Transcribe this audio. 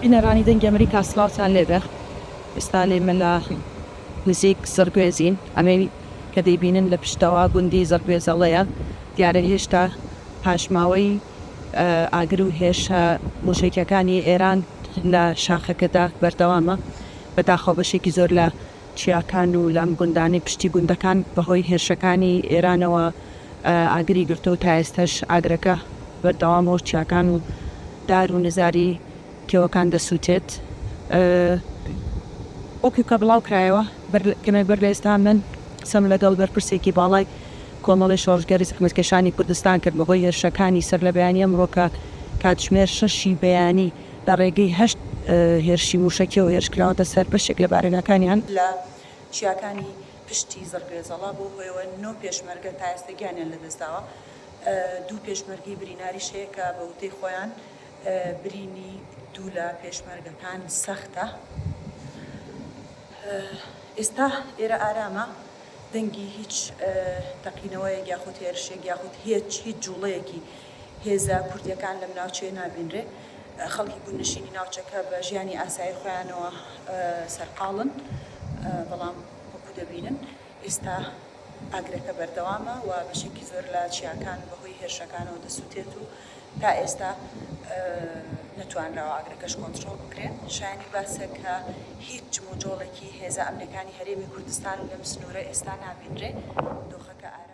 بینەرانی دەنگی ئەمریکا سڵاوتان لێبێ. ئێستا لێمە لە نزیک زەرگوێزین، ئەمەی کە دەیبینن لە پشتەوە گوندی زەرگوێزەڵەیە. دیارە هێشتا پاشماوەی ئاگر و هێشە موشکەکانی ئێران لە شاخەکەدا بەردەوامە، بەداخەوە بەشێکی زۆر لە چیاکان و لەم گوندانی پشتی گوندەکان بەهۆی هێرشەکانی ئێرانەوە ئاگری گرتە و تا ئێستاش ئاگرەکە بەردەوامەوە چیاکان و دار و نزاری کێوەکان دەسووتێت. وەکو کە بڵاو کرایەوە کەمێک بەر لە ئێستا من قسەم لەگەڵ بەرپرسێکی باڵای کۆمەڵی شۆڕژگەری زەحمەتکێشانی کوردستان کرد بەهۆی هێرشەکانی سەر لە بەیانی ئەمڕۆکە کاتژمێر 6 بەیانی لە ڕێگەی 8 هێرشی موشەکی و هێرشکراوەتە سەر بەشێک لە بارێنەکانیان لە چیاکانی پشتی زەرگوێزەڵا بۆ هۆیەوە 9 پێشمەرگە تا ئێستا گیانیان لەدەستاوە. 2 پێشمەرگی بریناریش هەیە کە بە وتەی خۆیان برینی 2 لە پێشمەرگەکان سەختە. ئێستا ئێرە ئارامە، دەنگی هیچ تەقینەوەیەک یاخود هێرشێک یاخود هیچ جوڵەیەکی هێزە کوردیەکان لەم ناوچەیە نابینرێ. خەڵکی گونشینی ناوچەکە بە ژیانی ئاسایی خۆیانەوە سەرقاڵن، بەڵام وەکو دەبینن ئێستا ئاگرەکە بەردەوامە و بەشێکی زۆر لە چیاکان بەهۆی هێرشەکانەوە دەسووتێت و تا ئێستا نەتوانراوە ئاگرەکەش کۆنتڕۆڵ بکرێن. شایانی باسە کە هیچ جموجۆڵێکی هێزە ئەمریکانی هەرێمی کوردستان لەم سنوورە ئێستا نابینرێ. دۆخەکە ئارامە.